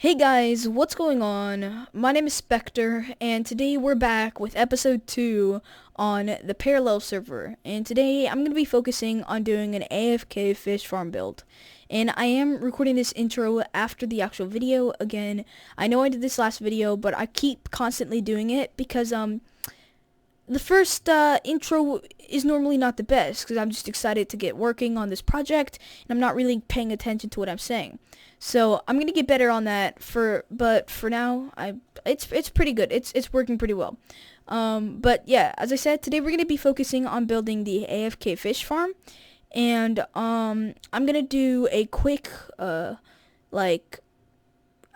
Hey guys, what's going on? My name is Spectuur, and today we're back with episode 2 on the parallel server. And today I'm going to be focusing on doing an AFK fish farm build. And I am recording this intro after the actual video. Again, I know I did this last video, but I keep constantly doing it because the first intro is normally not the best because I'm just excited to get working on this project and I'm not really paying attention to what I'm saying. So I'm gonna get better on that. But for now, it's pretty good. It's working pretty well. But yeah, as I said, today we're gonna be focusing on building the AFK fish farm, and I'm gonna do a quick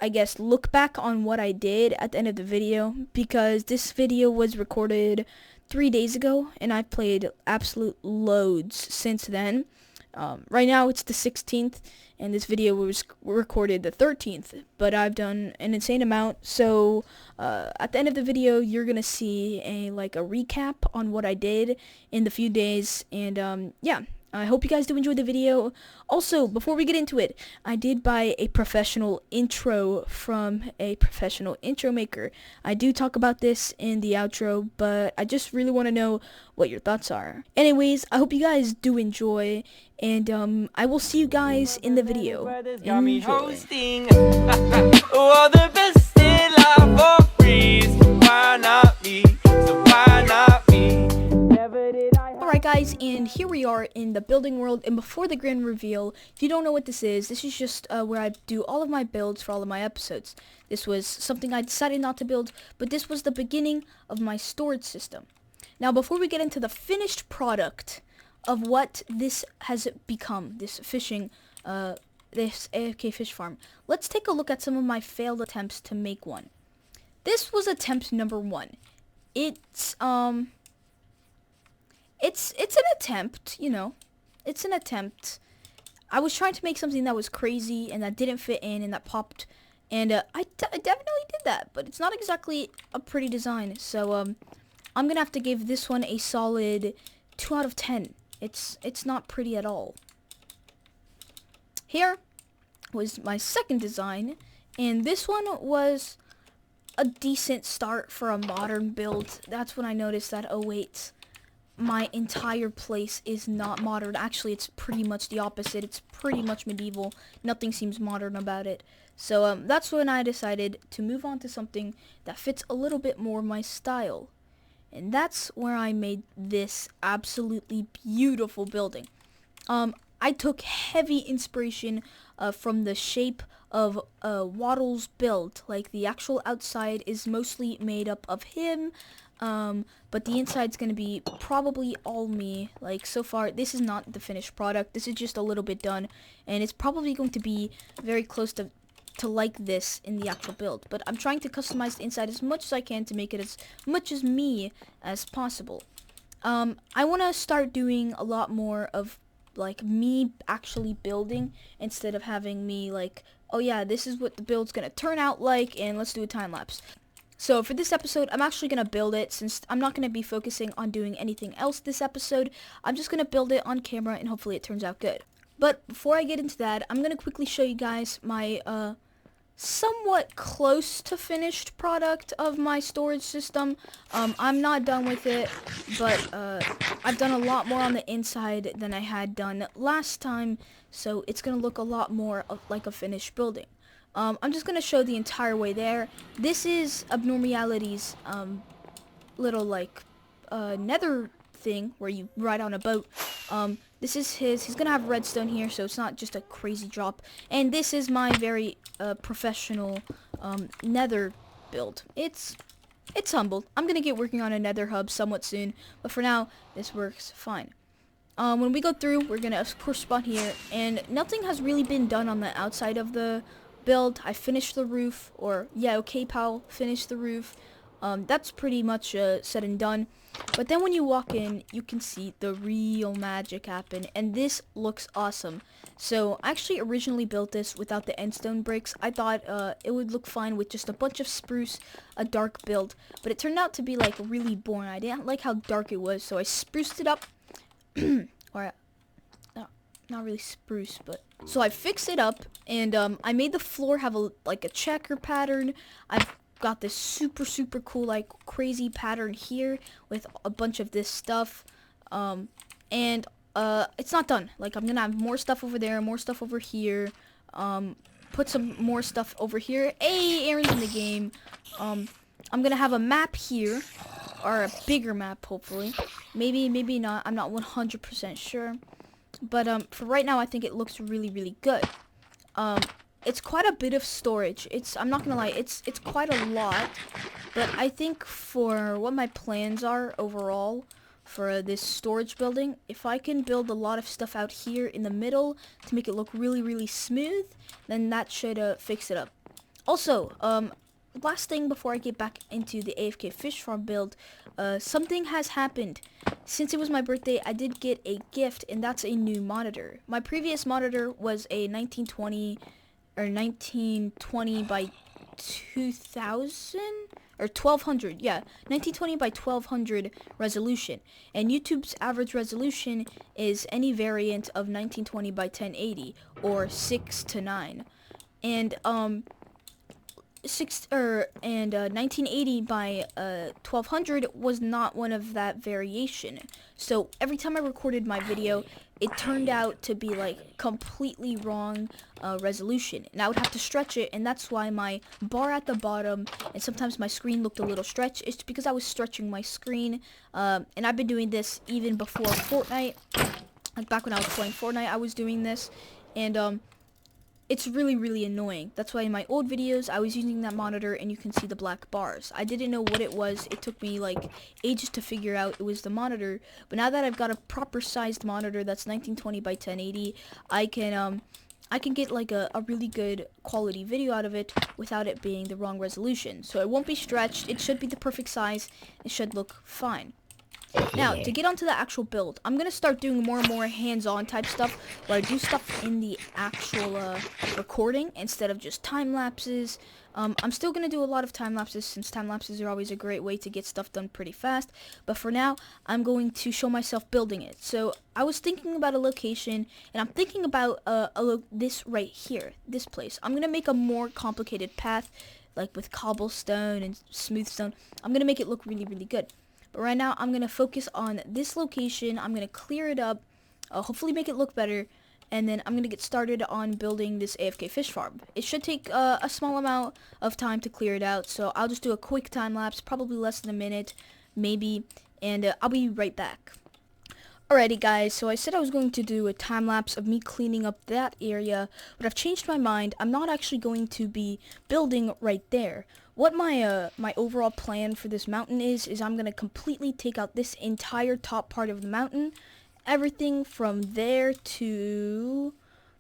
I guess look back on what I did at the end of the video, because this video was recorded 3 days ago and I've played absolute loads since then. Right now it's the 16th and this video was recorded the 13th, but I've done an insane amount. So at the end of the video you're gonna see a recap on what I did in the few days, and yeah, I hope you guys do enjoy the video. Also, before we get into it, I did buy a professional intro from a professional intro maker. I do talk about this in the outro, but I just really want to know what your thoughts are. Anyways, I hope you guys do enjoy, and I will see you guys in the video. Enjoy. Oh, the best in life for free. So why not me? So why not me? Never did I. Alright guys, and here we are in the building world, and before the grand reveal, if you don't know what this is just where I do all of my builds for all of my episodes. This was something I decided not to build, but this was the beginning of my storage system. Now before we get into the finished product of what this has become, this AFK fish farm, let's take a look at some of my failed attempts to make one. This was attempt number 1. It's an attempt, you know. It's an attempt. I was trying to make something that was crazy and that didn't fit in and that popped, and I definitely did that, but it's not exactly a pretty design. So I'm gonna have to give this one a solid 2 out of 10. It's not pretty at all. Here was my second design, and this one was a decent start for a modern build. That's when I noticed that, oh wait, my entire place is not modern. Actually, it's pretty much the opposite. It's pretty much medieval. Nothing seems modern about it. So that's when I decided to move on to something that fits a little bit more my style. And that's where I made this absolutely beautiful building. I took heavy inspiration from the shape of Waddle's build. Like, the actual outside is mostly made up of him, but the inside's gonna be probably all me. Like, so far this is not the finished product. This is just a little bit done, and it's probably going to be very close to like this in the actual build. But I'm trying to customize the inside as much as I can to make it as much as me as possible. I want to start doing a lot more of like me actually building, instead of having me like, oh yeah, this is what the build's gonna turn out like, and let's do a time lapse. So for this episode, I'm actually going to build it, since I'm not going to be focusing on doing anything else this episode. I'm just going to build it on camera, and hopefully it turns out good. But before I get into that, I'm going to quickly show you guys my somewhat close to finished product of my storage system. I'm not done with it, but I've done a lot more on the inside than I had done last time, so it's going to look a lot more like a finished building. I'm just going to show the entire way there. This is Abnormality's little nether thing where you ride on a boat. This is he's going to have redstone here, so it's not just a crazy drop. And this is my very professional nether build. It's humble. I'm going to get working on a nether hub somewhat soon, but for now, this works fine. When we go through, we're going to of course spawn here, and nothing has really been done on the outside of the build. I finished the roof, or yeah, okay pal, finished the roof. That's pretty much said and done. But then when you walk in, you can see the real magic happen, and this looks awesome. So I actually originally built this without the endstone bricks. I thought it would look fine with just a bunch of spruce, a dark build, but it turned out to be like really boring. I didn't like how dark it was, so I spruced it up. Or not really spruce, but so I fixed it up, and I made the floor have a checker pattern. I've got this super cool like crazy pattern here with a bunch of this stuff, and it's not done. Like, I'm gonna have more stuff over there, more stuff over here, put some more stuff over here. Hey, Aaron's in the game. I'm gonna have a map here, or a bigger map, hopefully. Maybe not. I'm not 100% sure. But for right now, I think it looks really good. It's quite a bit of storage. I'm not gonna lie, it's quite a lot. But I think for what my plans are overall for this storage building, if I can build a lot of stuff out here in the middle to make it look really smooth, then that should fix it up. Also, last thing before I get back into the AFK fish farm build, something has happened. Since it was my birthday, I did get a gift, and that's a new monitor. My previous monitor was a 1920 by 2000 or 1200, yeah, 1920 by 1200 resolution, and YouTube's average resolution is any variant of 1920 by 1080 or 6:9, and 1980 by 1200 was not one of that variation. So every time I recorded my video, it turned out to be like completely wrong resolution, and I would have to stretch it, and that's why my bar at the bottom and sometimes my screen looked a little stretched. It's because I was stretching my screen, and I've been doing this even before Fortnite. Like back when I was playing Fortnite, I was doing this, and it's really annoying. That's why in my old videos I was using that monitor, and you can see the black bars. I didn't know what it was. It took me like ages to figure out it was the monitor, but now that I've got a proper sized monitor that's 1920 by 1080, I can get like a really good quality video out of it without it being the wrong resolution. So it won't be stretched. It should be the perfect size. It should look fine. Now, to get onto the actual build, I'm going to start doing more and more hands-on type stuff, where I do stuff in the actual recording instead of just time-lapses. I'm still going to do a lot of time-lapses, since time-lapses are always a great way to get stuff done pretty fast. But for now, I'm going to show myself building it. So, I was thinking about a location, and I'm thinking about this right here, this place. I'm going to make a more complicated path, like with cobblestone and smooth stone. I'm going to make it look really good. But right now, I'm going to focus on this location. I'm going to clear it up, hopefully make it look better, and then I'm going to get started on building this AFK fish farm. It should take a small amount of time to clear it out, so I'll just do a quick time lapse, probably less than a minute, maybe, and I'll be right back. Alrighty guys, so I said I was going to do a time lapse of me cleaning up that area, but I've changed my mind. I'm not actually going to be building right there. What my my overall plan for this mountain is I'm going to completely take out this entire top part of the mountain. Everything from there to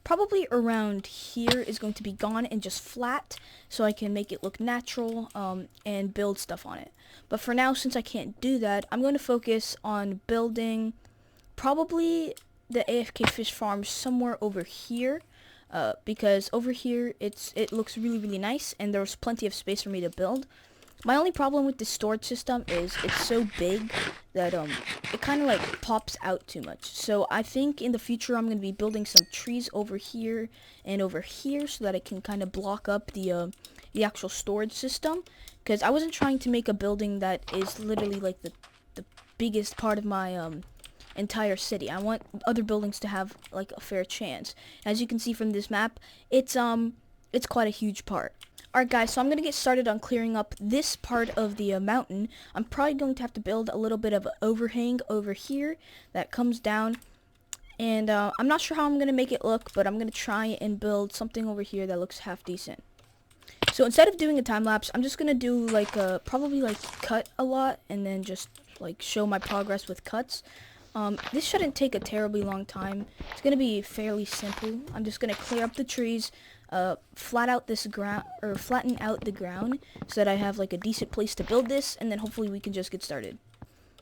probably around here is going to be gone and just flat, so I can make it look natural and build stuff on it. But for now, since I can't do that, I'm going to focus on building probably the AFK fish farm somewhere over here, because over here it looks really nice, and there's plenty of space for me to build. My only problem with the storage system is it's so big that it kind of like pops out too much. So I think in the future I'm going to be building some trees over here and over here, so that it can kind of block up the actual storage system, because I wasn't trying to make a building that is literally like the biggest part of my entire city. I want other buildings to have like a fair chance. As you can see from this map, it's quite a huge part. Alright guys, so I'm going to get started on clearing up this part of the mountain. I'm probably going to have to build a little bit of an overhang over here that comes down. And I'm not sure how I'm going to make it look, but I'm going to try and build something over here that looks half decent. So instead of doing a time lapse, I'm just going to do like probably like cut a lot and then just like show my progress with cuts. This shouldn't take a terribly long time. It's going to be fairly simple. I'm just going to clear up the trees, flatten out the ground so that I have like a decent place to build this, and then hopefully we can just get started.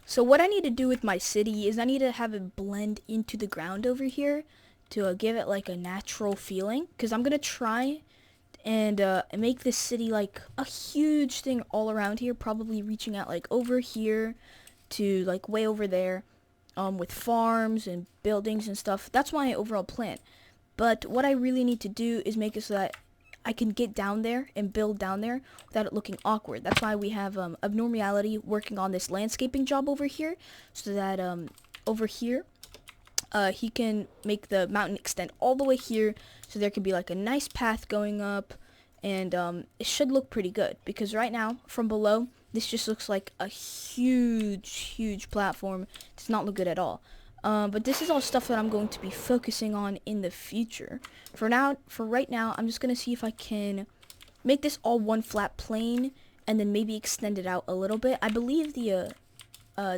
So what I need to do with my city is I need to have it blend into the ground over here to give it like a natural feeling, because I'm going to try and make this city like a huge thing all around here, probably reaching out like over here to like way over there. with farms and buildings and stuff. That's my overall plan. But what I really need to do is make it so that I can get down there and build down there without it looking awkward. That's why we have Abnormality working on this landscaping job over here, so that over here he can make the mountain extend all the way here, so there can be like a nice path going up, and it should look pretty good, because right now from below this just looks like a huge platform. It does not look good at all. But this is all stuff that I'm going to be focusing on in the future. For right now, I'm just going to see if I can make this all one flat plane and then maybe extend it out a little bit. I believe the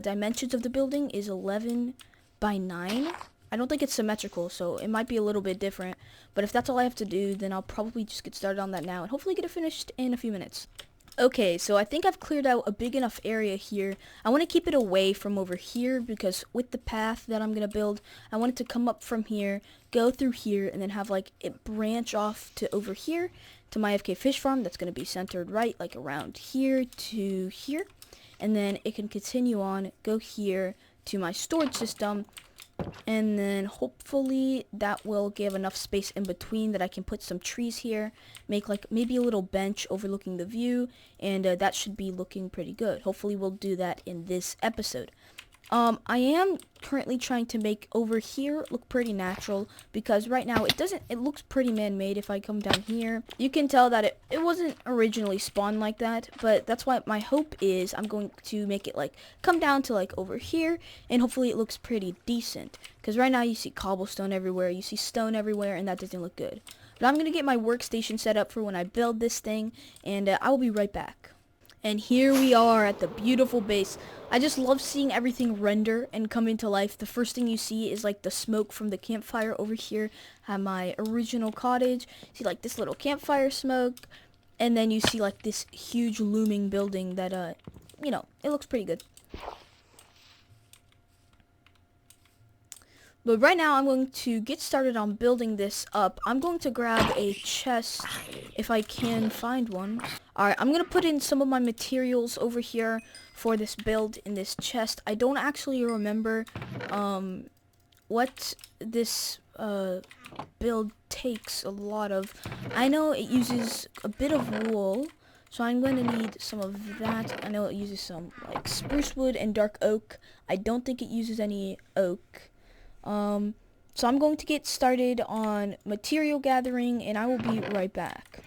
dimensions of the building is 11 by 9. I don't think it's symmetrical, so it might be a little bit different. But if that's all I have to do, then I'll probably just get started on that now and hopefully get it finished in a few minutes. Okay, so I think I've cleared out a big enough area here. I want to keep it away from over here, because with the path that I'm going to build, I want it to come up from here, go through here, and then have like it branch off to over here to my AFK fish farm. That's going to be centered right like around here to here. And then it can continue on, go here to my storage system, and then hopefully that will give enough space in between that I can put some trees here, make like maybe a little bench overlooking the view, and that should be looking pretty good. Hopefully we'll do that in this episode. I am currently trying to make over here look pretty natural, because right now it looks pretty man-made. If I come down here, you can tell that it wasn't originally spawned like that, but that's why my hope is I'm going to make it like come down to like over here, and hopefully it looks pretty decent, because right now you see cobblestone everywhere, you see stone everywhere, and that doesn't look good. But I'm gonna get my workstation set up for when I build this thing, and I will be right back. And here we are at the beautiful base. I just love seeing everything render and come into life. The first thing you see is like the smoke from the campfire over here at my original cottage. See like this little campfire smoke, and then you see like this huge looming building that you know, it looks pretty good. But right now I'm going to get started on building this up. I'm going to grab a chest if I can find one. Alright, I'm going to put in some of my materials over here for this build in this chest. I don't actually remember what this build takes a lot of. I know it uses a bit of wool, so I'm going to need some of that. I know it uses some like spruce wood and dark oak. I don't think it uses any oak. So I'm going to get started on material gathering, and I will be right back.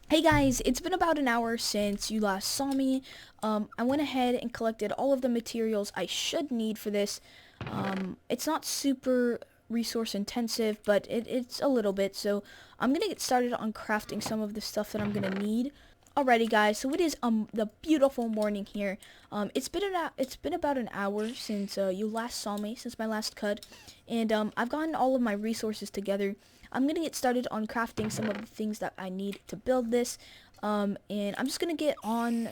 Hey guys, it's been about an hour since you last saw me. I went ahead and collected all of the materials I should need for this. It's not super resource intensive, but it's a little bit, so I'm gonna get started on crafting some of the stuff that I'm gonna need. Alrighty guys, so it is the beautiful morning here. It's been about an hour since you last saw me, since my last cut, and I've gotten all of my resources together. I'm gonna get started on crafting some of the things that I need to build this, and I'm just gonna get on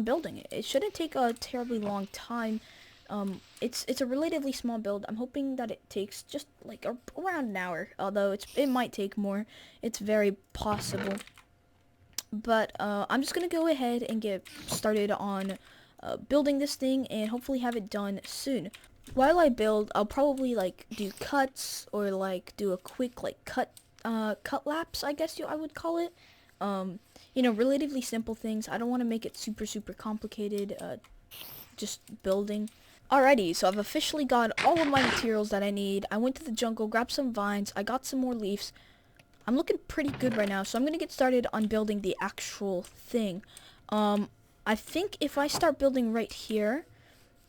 building it. It shouldn't take a terribly long time. It's a relatively small build. I'm hoping that it takes just like around an hour, although it might take more. It's very possible. But I'm just gonna go ahead and get started on building this thing, and hopefully have it done soon. While I build, I'll probably like do cuts, or like do a quick like cut lapse, I guess I would call it. You know, relatively simple things. I don't want to make it super complicated. Just building. Alrighty, so I've officially got all of my materials that I need. I went to the jungle, grabbed some vines, I got some more leaves. I'm looking pretty good right now, so I'm going to get started on building the actual thing. I think if I start building right here,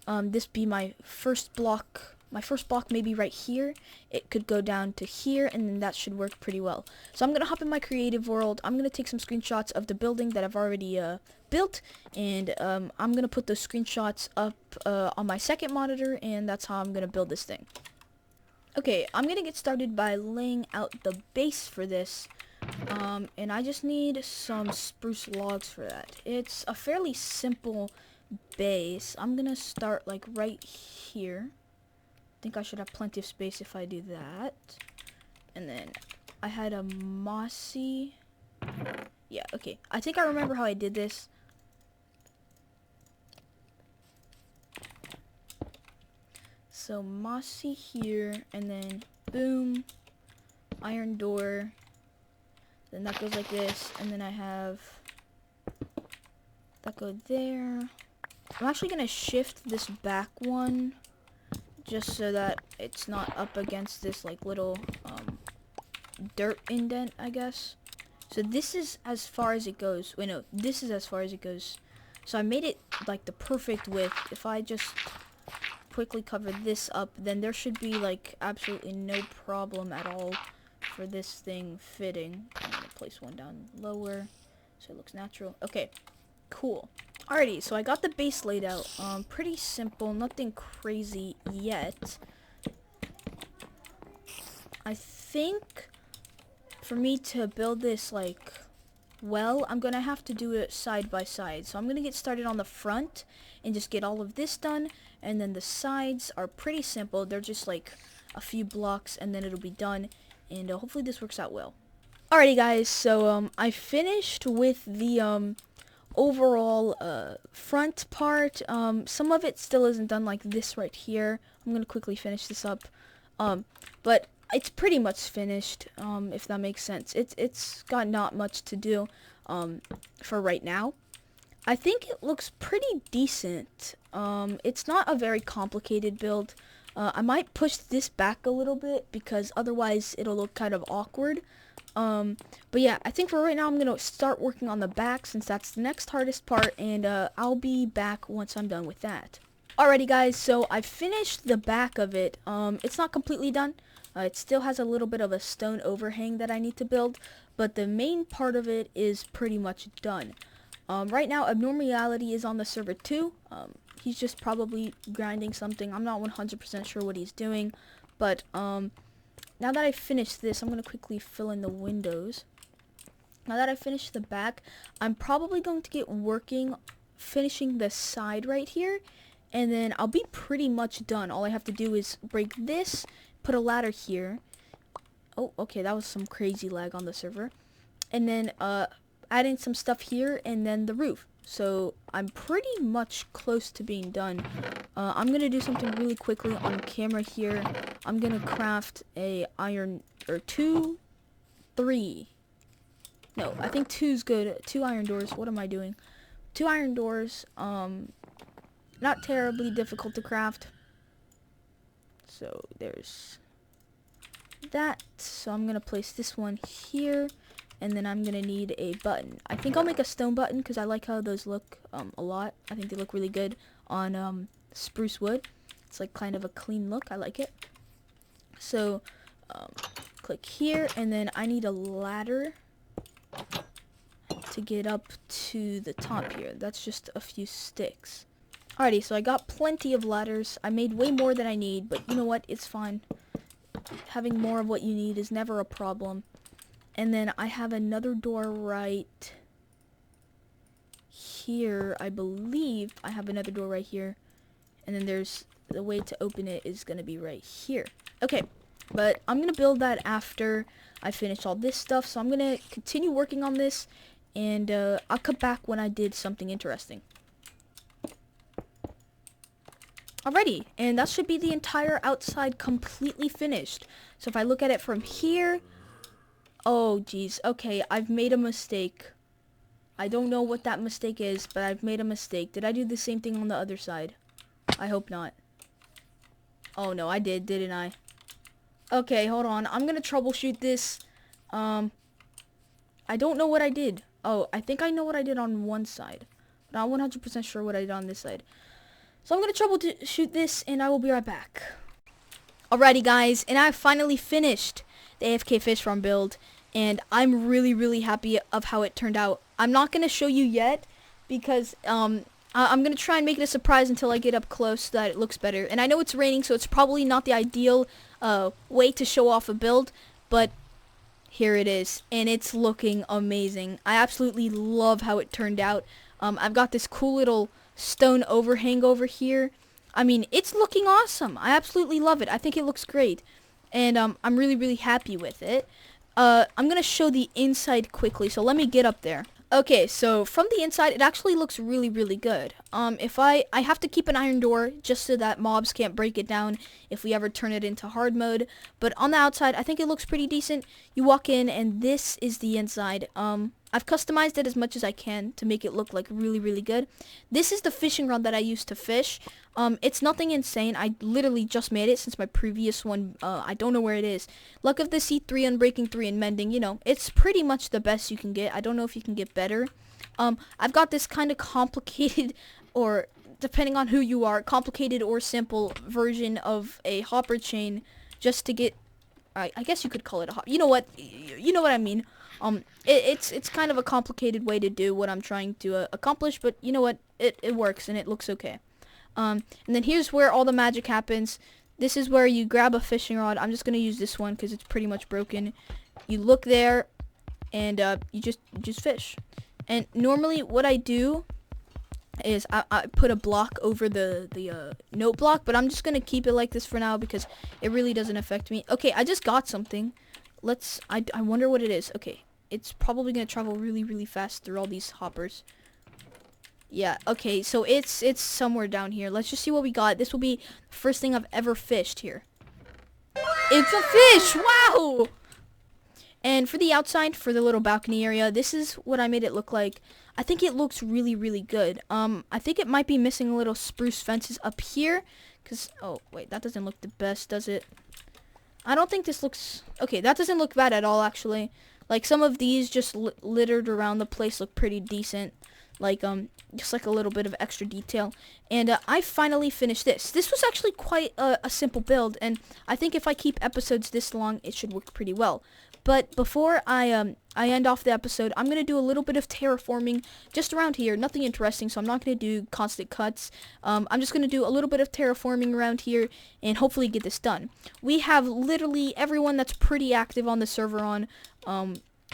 this be my first block. My first block maybe right here. It could go down to here, and then that should work pretty well. So I'm going to hop in my creative world. I'm going to take some screenshots of the building that I've already built, and I'm going to put those screenshots up on my second monitor, and that's how I'm going to build this thing. Okay, I'm going to get started by laying out the base for this, and I just need some spruce logs for that. It's a fairly simple base. I'm going to start like right here. I think I should have plenty of space if I do that. And then I had a mossy... Yeah, okay. I think I remember how I did this. So mossy here, and then boom, iron door. Then that goes like this, and then I have that go there. I'm actually gonna shift this back one just so that it's not up against this like little dirt indent, I guess. So this is as far as it goes. Wait, no, this is as far as it goes. So I made it like the perfect width. If I just quickly cover this up, then there should be like absolutely no problem at all for this thing fitting. I'm gonna place one down lower so it looks natural. Okay, cool. Alrighty, so I got the base laid out. Pretty simple, nothing crazy yet. I think for me to build this like well, I'm gonna have to do it side by side. So I'm gonna get started on the front and just get all of this done, and then the sides are pretty simple. They're just like a few blocks and then it'll be done, and hopefully this works out well. Alrighty guys, so I finished with the overall front part. Some of it still isn't done, like this right here. I'm gonna quickly finish this up, but it's pretty much finished, if that makes sense. It's got not much to do for right now. I think it looks pretty decent. It's not a very complicated build. I might push this back a little bit because otherwise it'll look kind of awkward. But yeah, I think for right now I'm gonna start working on the back since that's the next hardest part, and I'll be back once I'm done with that. Alrighty guys, so I finished the back of it. It's not completely done. It still has a little bit of a stone overhang that I need to build, but the main part of it is pretty much done. Right now, Abnormality is on the server too. He's just probably grinding something. I'm not 100% sure what he's doing, but now that I finished this, I'm going to quickly fill in the windows. Now that I finished the back, I'm probably going to get working finishing the side right here, and then I'll be pretty much done. All I have to do is break this, put a ladder here. Oh, okay, that was some crazy lag on the server. And then add in some stuff here, and then the roof. So I'm pretty much close to being done. I'm gonna do something really quickly on camera here. I'm gonna craft a iron, or 2, 3. No, I think 2's good. 2 iron doors. What am I doing? 2 iron doors. Not terribly difficult to craft. So there's that. So I'm gonna place this one here, and then I'm gonna need a button. I think I'll make a stone button because I like how those look a lot. I think they look really good on spruce wood. It's like kind of a clean look. I like it. So click here, and then I need a ladder to get up to the top here. That's just a few sticks. Alrighty, so I got plenty of ladders. I made way more than I need, but you know what? It's fine. Having more of what you need is never a problem. And then I have another door right here. I believe I have another door right here. And then there's the way to open it is going to be right here. Okay, but I'm going to build that after I finish all this stuff. So I'm going to continue working on this, and I'll come back when I did something interesting. Alrighty, and that should be the entire outside completely finished. So if I look at it from here, oh geez, okay, I've made a mistake. I don't know what that mistake is, but I've made a mistake. Did I do the same thing on the other side? I hope not. Oh no, I did, didn't I? Okay, hold on. I'm gonna troubleshoot this. I don't know what I did. Oh, I think I know what I did on one side. But I'm not 100% sure what I did on this side. So I'm gonna troubleshoot this, and I will be right back. Alrighty guys, and I finally finished the AFK fish farm build, and I'm really happy of how it turned out. I'm not gonna show you yet because I'm gonna try and make it a surprise until I get up close so that it looks better. And I know it's raining, so it's probably not the ideal way to show off a build, but here it is, and it's looking amazing. I absolutely love how it turned out. I've got this cool little stone overhang over here. I mean, it's looking awesome. I absolutely love it. I think it looks great, and I'm really happy with it. I'm gonna show the inside quickly, so let me get up there. Okay, so from the inside, it actually looks really, really good. If I have to keep an iron door just so that mobs can't break it down if we ever turn it into hard mode. But on the outside, I think it looks pretty decent. You walk in, and this is the inside. I've customized it as much as I can to make it look like really, really good. This is the fishing rod that I used to fish. It's nothing insane. I literally just made it since my previous one. I don't know where it is. Luck of the C3, Unbreaking 3, and Mending. You know, it's pretty much the best you can get. I don't know if you can get better. I've got this kind of complicated, or depending on who you are, complicated or simple version of a hopper chain just to get, I guess you could call it a hopper. You know what? You know what I mean. It's kind of a complicated way to do what I'm trying to accomplish, but you know what? It works and it looks okay. And then here's where all the magic happens. This is where you grab a fishing rod. I'm just gonna use this one because it's pretty much broken. You look there, and you just fish. And normally what I do is I put a block over the note block, but I'm just gonna keep it like this for now because it really doesn't affect me. Okay, I just got something. I wonder what it is. Okay, it's probably gonna travel really, really fast through all these hoppers. Yeah, okay, so it's somewhere down here. Let's just see what we got. This will be the first thing I've ever fished here. It's a fish! Wow! And for the outside, for the little balcony area, this is what I made it look like. I think it looks really, really good. I think it might be missing a little spruce fences up here. Because, oh, wait, that doesn't look the best, does it? I don't think this looks... Okay, that doesn't look bad at all, actually. Like, some of these just littered around the place look pretty decent. Like, just like a little bit of extra detail. And I finally finished this. This was actually quite a simple build, and I think if I keep episodes this long, it should work pretty well. But before I end off the episode, I'm going to do a little bit of terraforming just around here. Nothing interesting, so I'm not going to do constant cuts. I'm just going to do a little bit of terraforming around here and hopefully get this done. We have literally everyone that's pretty active on the server on.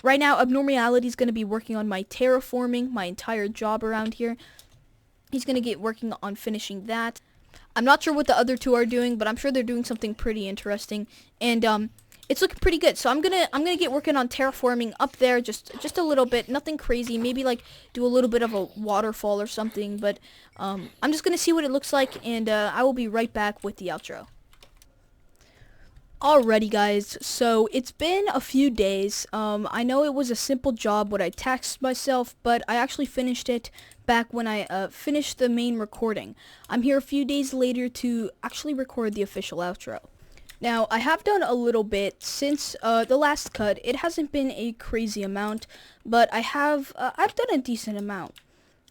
Right now, Abnormality is going to be working on my terraforming, my entire job around here. He's going to get working on finishing that. I'm not sure what the other two are doing, but I'm sure they're doing something pretty interesting. And it's looking pretty good. So I'm gonna get working on terraforming up there just a little bit, nothing crazy. Maybe like do a little bit of a waterfall or something. But I'm just gonna see what it looks like, and I will be right back with the outro. Alrighty guys, so it's been a few days. I know it was a simple job what I taxed myself, but I actually finished it back when I finished the main recording. I'm here a few days later to actually record the official outro. Now, I have done a little bit since the last cut. It hasn't been a crazy amount, but I've done a decent amount.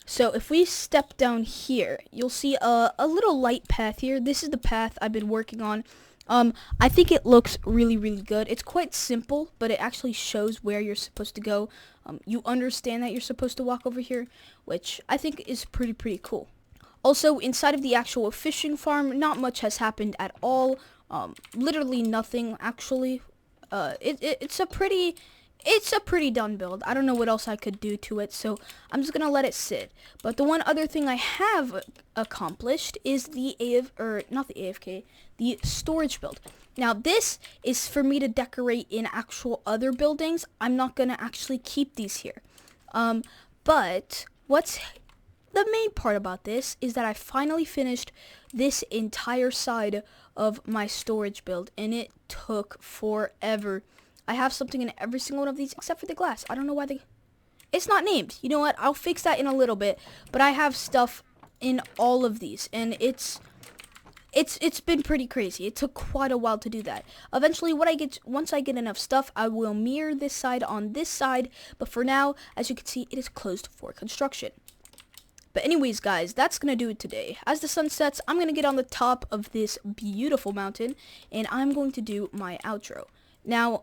So if we step down here, you'll see a little light path here. This is the path I've been working on. I think it looks really, really good. It's quite simple, but it actually shows where you're supposed to go. You understand that you're supposed to walk over here, which I think is pretty cool. Also, inside of the actual fishing farm, not much has happened at all. Literally nothing, actually. It's a pretty done build. I don't know what else I could do to it, so I'm just gonna let it sit. But the one other thing I have accomplished is the the storage build. Now this is for me to decorate in actual other buildings. I'm not gonna actually keep these here. But what's the main part about this is that I finally finished this entire side of my storage build, and it took forever. I have something in every single one of these except for the glass. I don't know why it's not named. You know what? I'll fix that in a little bit. But I have stuff in all of these, and it's been pretty crazy. It took quite a while to do that. Eventually, once I get enough stuff, I will mirror this side on this side. But for now, as you can see, it is closed for construction. But anyways, guys, that's going to do it today. As the sun sets, I'm going to get on the top of this beautiful mountain, and I'm going to do my outro. Now,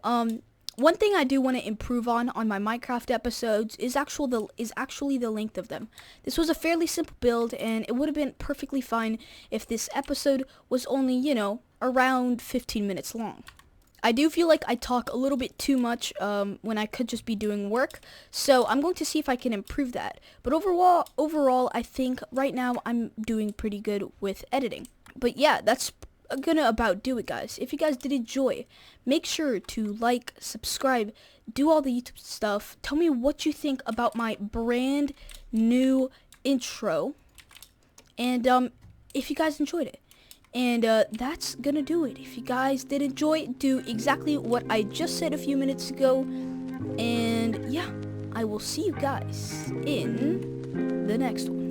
one thing I do want to improve on my Minecraft episodes is actually the length of them. This was a fairly simple build, and it would have been perfectly fine if this episode was only, you know, around 15 minutes long. I do feel like I talk a little bit too much when I could just be doing work, so I'm going to see if I can improve that. But overall, I think right now I'm doing pretty good with editing. But yeah, that's gonna about do it, guys. If you guys did enjoy, make sure to like, subscribe, do all the YouTube stuff. Tell me what you think about my brand new intro, and if you guys enjoyed it. And that's gonna do it. If you guys did enjoy, do exactly what I just said a few minutes ago. And yeah, I will see you guys in the next one.